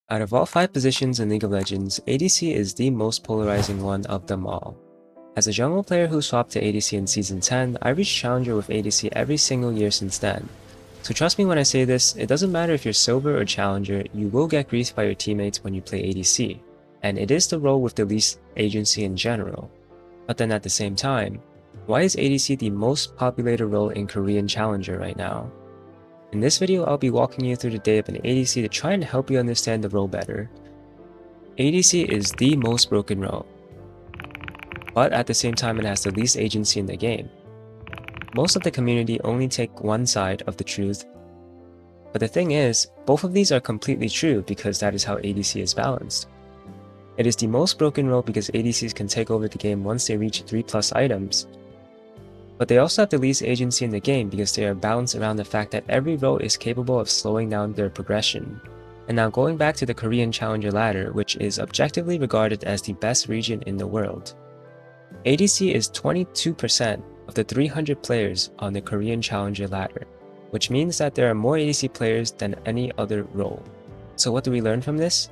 Out of all 5 positions in League of Legends, ADC is the most polarizing one of them all. As a jungle player who swapped to ADC in Season 10, I reached Challenger with ADC every single year since then. So trust me when I say this, it doesn't matter if you're Silver or Challenger, you will get griefed by your teammates when you play ADC. And it is the role with the least agency in general. But then at the same time, why is ADC the most populated role in Korean Challenger right now? In this video, I'll be walking you through the day of an ADC to try and help you understand the role better. ADC is the most broken role, but at the same time it has the least agency in the game. Most of the community only take one side of the truth, but the thing is, both of these are completely true because that is how ADC is balanced. It is the most broken role because ADCs can take over the game once they reach 3+ items, but they also have the least agency in the game because they are balanced around the fact that every role is capable of slowing down their progression. And now going back to the Korean Challenger ladder, which is objectively regarded as the best region in the world. ADC is 22% of the 300 players on the Korean Challenger ladder, which means that there are more ADC players than any other role. So what do we learn from this?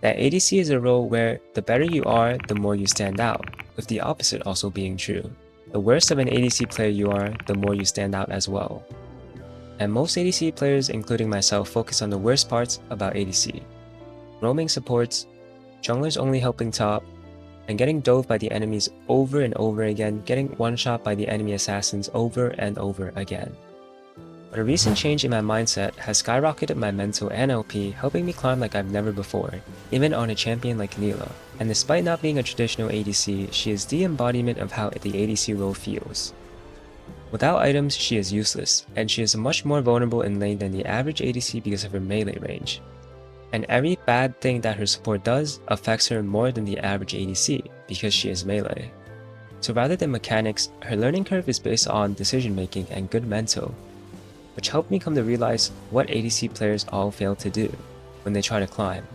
That ADC is a role where the better you are, the more you stand out, with the opposite also being true. The worse of an ADC player you are, the more you stand out as well. And most ADC players, including myself, focus on the worst parts about ADC. Roaming supports, junglers only helping top, and getting dove by the enemies over and over again, getting one-shot by the enemy assassins over and over again. But a recent change in my mindset has skyrocketed my mental and LP, helping me climb like I've never before, even on a champion like Nilah. And despite not being a traditional ADC, she is the embodiment of how the ADC role feels. Without items, she is useless, and she is much more vulnerable in lane than the average ADC because of her melee range. And every bad thing that her support does affects her more than the average ADC, because she is melee. So rather than mechanics, her learning curve is based on decision making and good mental, which helped me come to realize what ADC players all fail to do when they try to climb.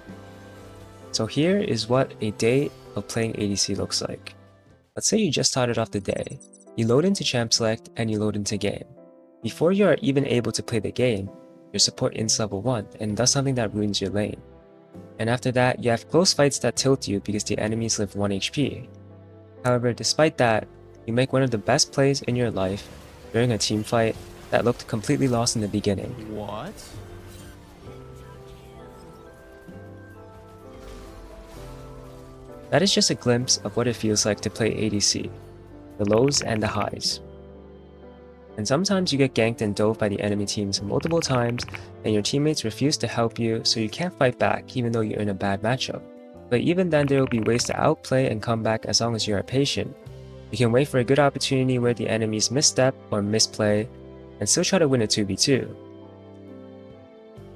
So here is what a day of playing ADC looks like. Let's say you just started off the day. You load into Champ Select and you load into game. Before you are even able to play the game, your support ends level 1 and does something that ruins your lane. And after that, you have close fights that tilt you because the enemies live 1 HP. However, despite that, you make one of the best plays in your life during a team fight that looked completely lost in the beginning. What? That is just a glimpse of what it feels like to play ADC, the lows and the highs. And sometimes you get ganked and dove by the enemy teams multiple times and your teammates refuse to help you, so you can't fight back even though you're in a bad matchup. But even then, there will be ways to outplay and come back as long as you are patient. You can wait for a good opportunity where the enemies misstep or misplay and still try to win a 2v2.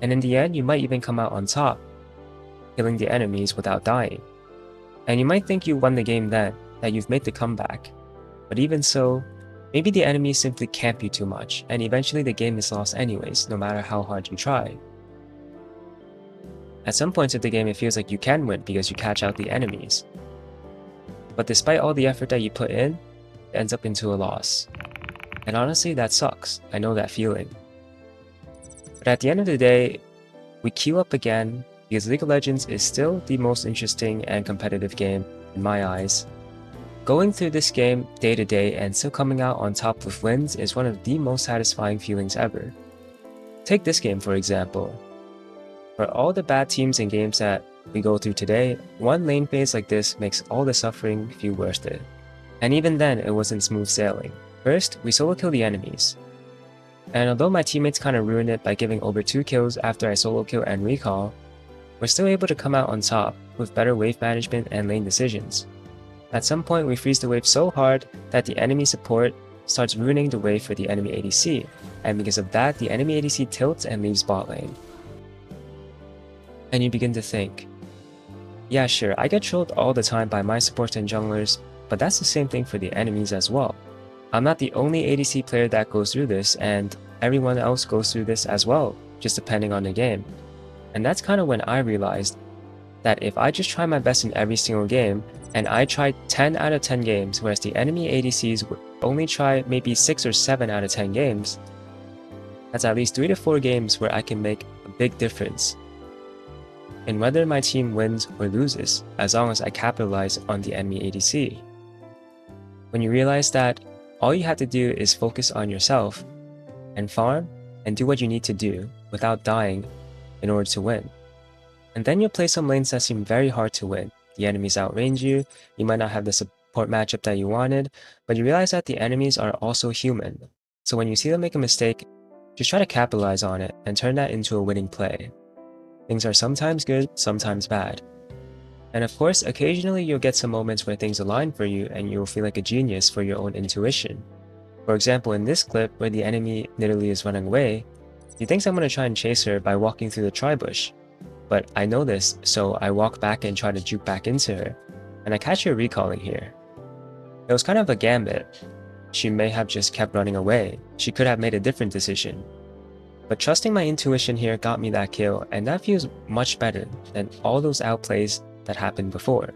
And in the end, you might even come out on top, killing the enemies without dying. And you might think you won the game then, that you've made the comeback. But even so, maybe the enemies simply camp you too much, and eventually the game is lost anyways, no matter how hard you try. At some points of the game, it feels like you can win because you catch out the enemies. But despite all the effort that you put in, it ends up into a loss. And honestly, that sucks. I know that feeling. But at the end of the day, we queue up again because League of Legends is still the most interesting and competitive game in my eyes. Going through this game day to day and still coming out on top with wins is one of the most satisfying feelings ever. Take this game for example. For all the bad teams and games that we go through today, one lane phase like this makes all the suffering feel worth it. And even then, it wasn't smooth sailing. First, we solo kill the enemies. And although my teammates kinda ruined it by giving over 2 kills after I solo kill and recall, we're still able to come out on top with better wave management and lane decisions. At some point, we freeze the wave so hard that the enemy support starts ruining the wave for the enemy ADC, and because of that, the enemy ADC tilts and leaves bot lane. And you begin to think, yeah sure, I get trolled all the time by my supports and junglers, but that's the same thing for the enemies as well. I'm not the only ADC player that goes through this, and everyone else goes through this as well, just depending on the game. And that's kind of when I realized that if I just try my best in every single game, and I tried 10 out of 10 games, whereas the enemy ADCs would only try maybe 6 or 7 out of 10 games, that's at least 3 to 4 games where I can make a big difference. in whether my team wins or loses, as long as I capitalize on the enemy ADC. When you realize that all you have to do is focus on yourself and farm and do what you need to do without dying in order to win. And then you'll play some lanes that seem very hard to win. The enemies outrange you, you might not have the support matchup that you wanted, but you realize that the enemies are also human. So when you see them make a mistake, just try to capitalize on it and turn that into a winning play. Things are sometimes good, sometimes bad. And of course, occasionally you'll get some moments where things align for you and you'll feel like a genius for your own intuition. For example, in this clip where the enemy literally is running away, he thinks I'm going to try and chase her by walking through the tri-bush. But I know this, so I walk back and try to juke back into her, and I catch her recalling here. It was kind of a gambit. She may have just kept running away. She could have made a different decision. But trusting my intuition here got me that kill, and that feels much better than all those outplays that happened before.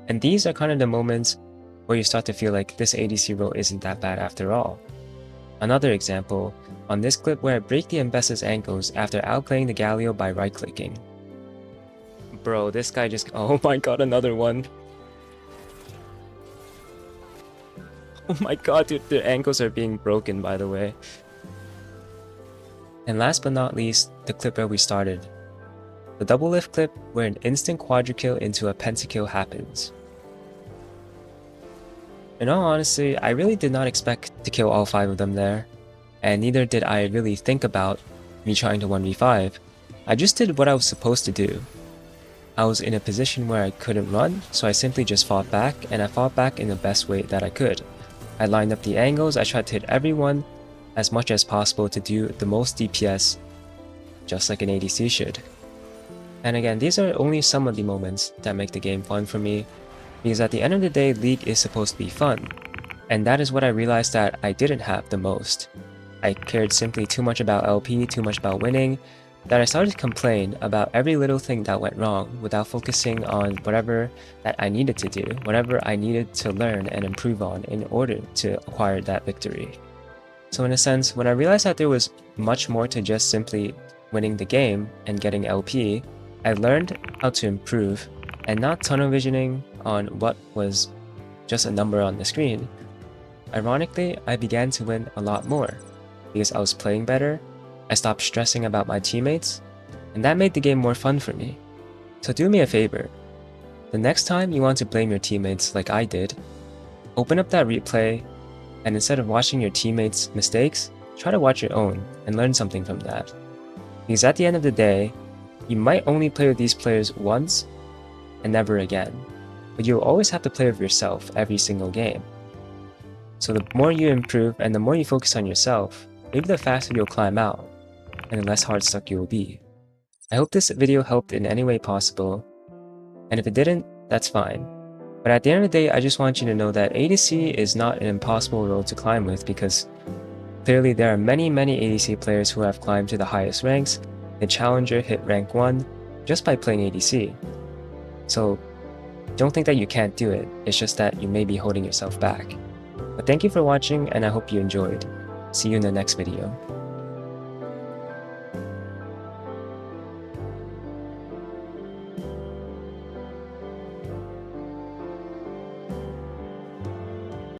And these are kind of the moments where you start to feel like this ADC role isn't that bad after all. Another example, on this clip where I break the Embessa's ankles after outplaying the Galio by right-clicking. Bro, this guy just— oh my god, another one. Oh my god, dude, their ankles are being broken, by the way. And last but not least, the clip where we started. The double lift clip where an instant quadra-kill into a pentakill happens. In all honesty, I really did not expect to kill all 5 of them there, and neither did I really think about me trying to 1v5. I just did what I was supposed to do. I was in a position where I couldn't run, so I simply just fought back, and I fought back in the best way that I could. I lined up the angles, I tried to hit everyone as much as possible to do the most DPS, just like an ADC should. And again, these are only some of the moments that make the game fun for me, because at the end of the day, League is supposed to be fun. And that is what I realized that I didn't have the most. I cared simply too much about LP, too much about winning, that I started to complain about every little thing that went wrong without focusing on whatever that I needed to do, whatever I needed to learn and improve on in order to acquire that victory. So in a sense, when I realized that there was much more to just simply winning the game and getting LP, I learned how to improve and not tunnel visioning on what was just a number on the screen. Ironically, I began to win a lot more because I was playing better, I stopped stressing about my teammates, and that made the game more fun for me. So do me a favor. The next time you want to blame your teammates like I did, open up that replay, and instead of watching your teammates' mistakes, try to watch your own and learn something from that. Because at the end of the day, you might only play with these players once and never again, but you'll always have to play with yourself every single game. So the more you improve and the more you focus on yourself, maybe the faster you'll climb out, and the less hard stuck you will be. I hope this video helped in any way possible, and if it didn't, that's fine. But at the end of the day, I just want you to know that ADC is not an impossible role to climb with, because clearly there are many ADC players who have climbed to the highest ranks. The Challenger hit rank 1 just by playing ADC. So don't think that you can't do it, it's just that you may be holding yourself back. But thank you for watching, and I hope you enjoyed. See you in the next video.